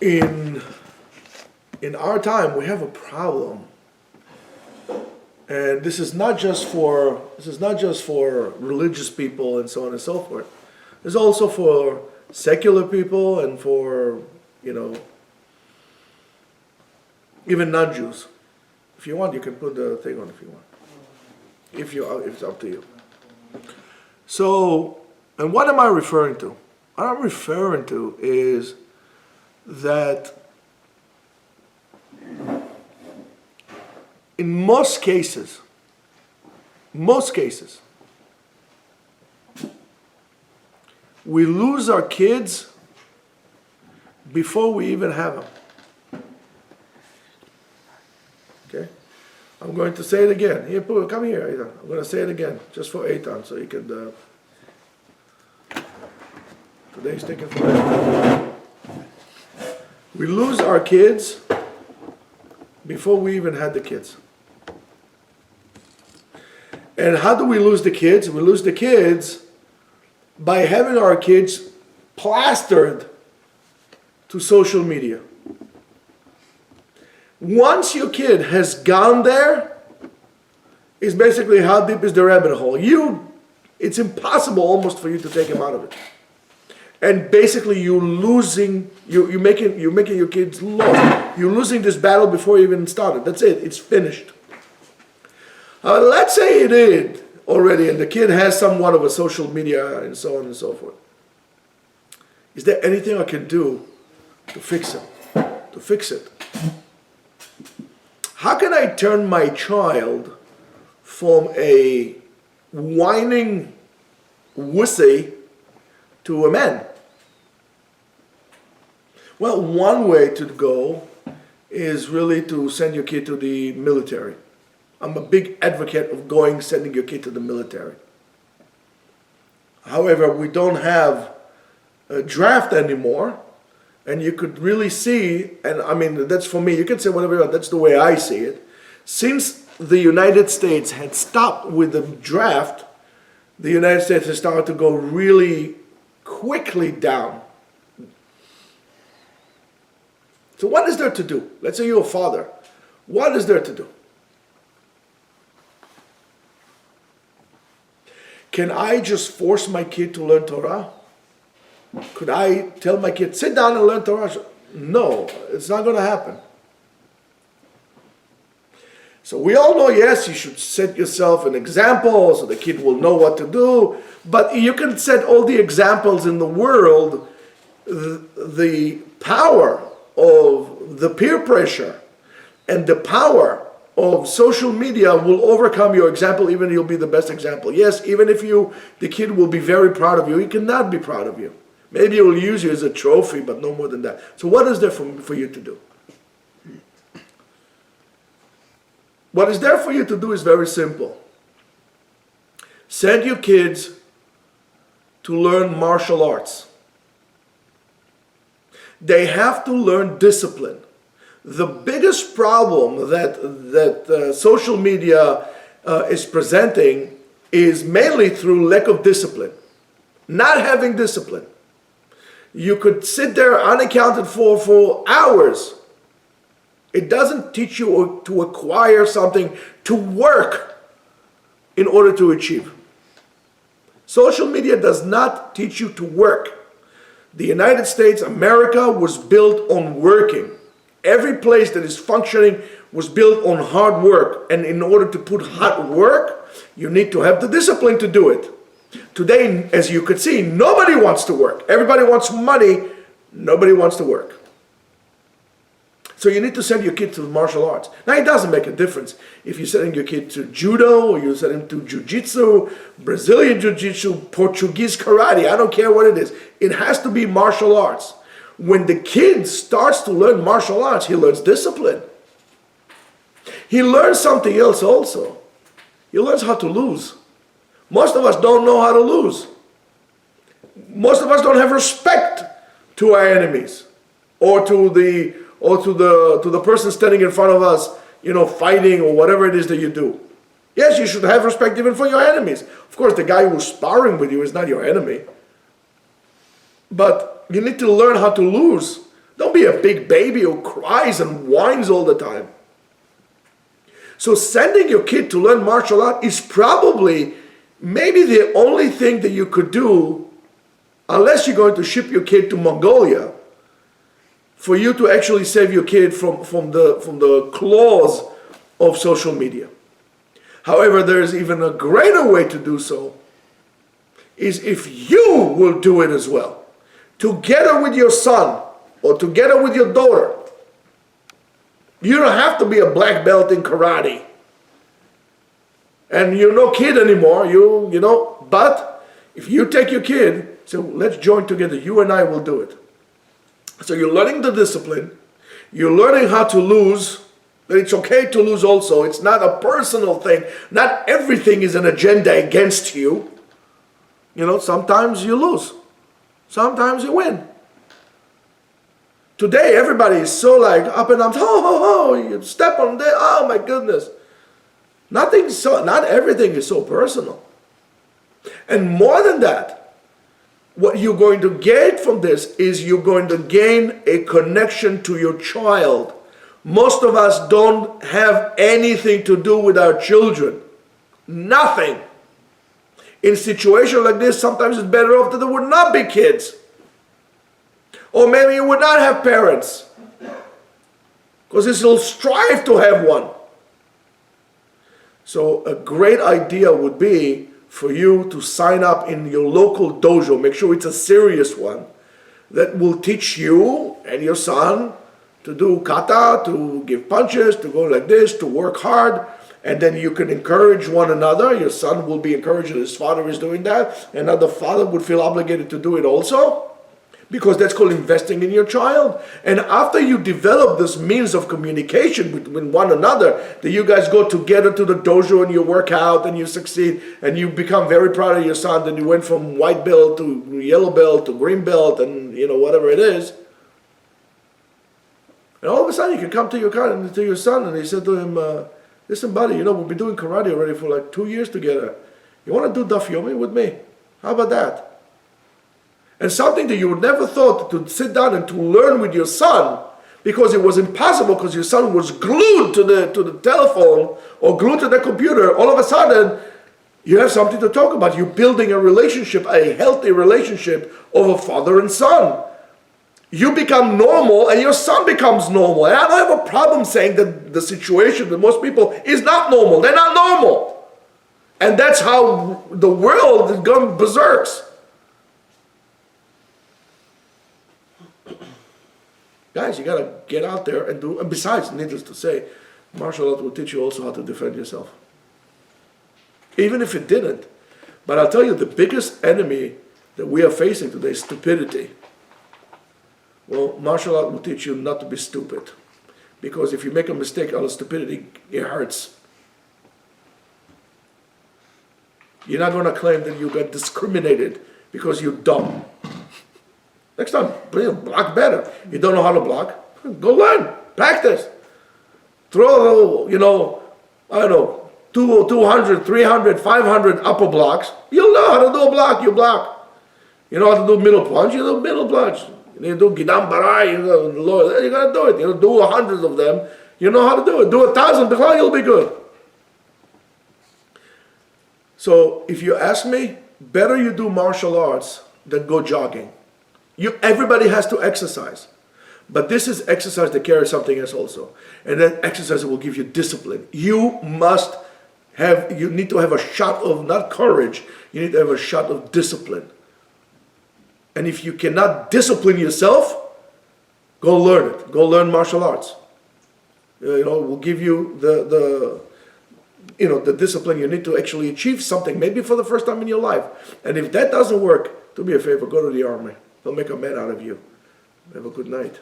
in our time we have a problem, and this is not just for religious people and so on and so forth. It's also for secular people and for even non-Jews. If you want, you can put the thing on if you want. If it's up to you. So, and what am I referring to? What I'm referring to is that in most cases, we lose our kids before we even have them. Okay? I'm going to say it again. Here, come here, Eitan. I'm going to say it again, just for Eitan, so you can... today's taken forever. We lose our kids before we even had the kids. And how do we lose the kids? We lose the kids by having our kids plastered to social media. Once your kid has gone there, it's basically how deep is the rabbit hole. It's impossible almost for you to take him out of it. And basically you're making your kids lost. You're losing this battle before you even started. That's it, it's finished. Let's say it is already and the kid has somewhat of a social media and so on and so forth. Is there anything I can do to fix it? How can I turn my child from a whining wussy to a man? Well, one way to go is really to send your kid to the military. I'm a big advocate of sending your kid to the military. However, we don't have a draft anymore, and you could really see, and I mean, that's for me, you can say whatever you want, that's the way I see it. Since the United States had stopped with the draft, the United States has started to go really quickly down. So what is there to do? Let's say you're a father. What is there to do? Can I just force my kid to learn Torah? Could I tell my kid, sit down and learn Torah? No, it's not going to happen. So we all know, yes, you should set yourself an example so the kid will know what to do. But you can set all the examples in the world. The power of the peer pressure and the power of social media will overcome your example, even if you'll be the best example. Yes, even if the kid will be very proud of you, he cannot be proud of you. Maybe he will use you as a trophy, but no more than that. So what is there for you to do? What is there for you to do is very simple. Send your kids to learn martial arts. They have to learn discipline. The biggest problem that social media is presenting is mainly through lack of discipline. Not having discipline. You could sit there unaccounted for hours. It doesn't teach you to acquire something, to work in order to achieve. Social media does not teach you to work. The United States, America, was built on working. Every place that is functioning was built on hard work. And in order to put hard work, you need to have the discipline to do it. Today, as you could see, nobody wants to work. Everybody wants money. Nobody wants to work. So you need to send your kid to martial arts. Now, it doesn't make a difference if you're sending your kid to judo, or you're sending him to jiu-jitsu, Brazilian jiu-jitsu, Portuguese karate. I don't care what it is. It has to be martial arts. When the kid starts to learn martial arts, he learns discipline. He learns something else also. He learns how to lose. Most of us don't know how to lose. Most of us don't have respect to our enemies, or to the person standing in front of us, fighting or whatever it is that you do. Yes, you should have respect even for your enemies. Of course, the guy who's sparring with you is not your enemy. But you need to learn how to lose. Don't be a big baby who cries and whines all the time. So sending your kid to learn martial art is probably maybe the only thing that you could do, unless you're going to ship your kid to Mongolia, for you to actually save your kid from the claws of social media. However, there's even a greater way to do so, is if you will do it as well, together with your son or together with your daughter. You don't have to be a black belt in karate. And you're no kid anymore, you know, but if you take your kid, say, let's join together, you and I will do it. So you're learning the discipline, you're learning how to lose, that it's okay to lose also, it's not a personal thing, not everything is an agenda against you. You know, sometimes you lose, sometimes you win. Today everybody is so like up and up, you step on there, oh my goodness. Not everything is so personal. And more than that, what you're going to get from this is you're going to gain a connection to your child. Most of us don't have anything to do with our children. Nothing. In a situation like this, sometimes it's better off that there would not be kids. Or maybe you would not have parents. Because this will strive to have one. So a great idea would be for you to sign up in your local dojo. Make sure it's a serious one that will teach you and your son to do kata, to give punches, to go like this, to work hard. And then you can encourage one another. Your son will be encouraged that his father is doing that. And now the father would feel obligated to do it also. Because that's called investing in your child. And after you develop this means of communication between one another, that you guys go together to the dojo and you work out and you succeed and you become very proud of your son, that you went from white belt to yellow belt to green belt and you know whatever it is. And all of a sudden you can come to your son and he said to him, listen buddy, you know we've been doing karate already for like 2 years together. You want to do daf yomi with me? How about that? And something that you would never thought to sit down and to learn with your son, because it was impossible, because your son was glued to the telephone or glued to the computer. All of a sudden, you have something to talk about. You're building a relationship, a healthy relationship of a father and son. You become normal and your son becomes normal. And I don't have a problem saying that the situation that most people is not normal. They're not normal. And that's how the world is going berserks. Guys, you got to get out there and do, and besides, needless to say, martial art will teach you also how to defend yourself. Even if it didn't. But I'll tell you, the biggest enemy that we are facing today is stupidity. Well, martial art will teach you not to be stupid. Because if you make a mistake out of stupidity, it hurts. You're not going to claim that you got discriminated because you're dumb. Next time, block better. You don't know how to block? Go learn. Practice. Throw, I don't know, 200, 300, 500 upper blocks. You'll know how to do a block, you block. You know how to do middle plunge, you do middle plunge. You do Gidam Barai, you got to do it. You do 100 of them, you know how to do it. Do 1,000, you'll be good. So if you ask me, better you do martial arts than go jogging. Everybody has to exercise. But this is exercise that carries something else also. And that exercise will give you discipline. You need to have a shot of, not courage, you need to have a shot of discipline. And if you cannot discipline yourself, go learn it. Go learn martial arts. It will give you the discipline you need to actually achieve something, maybe for the first time in your life. And if that doesn't work, do me a favor, go to the army. They'll make a man out of you. Have a good night.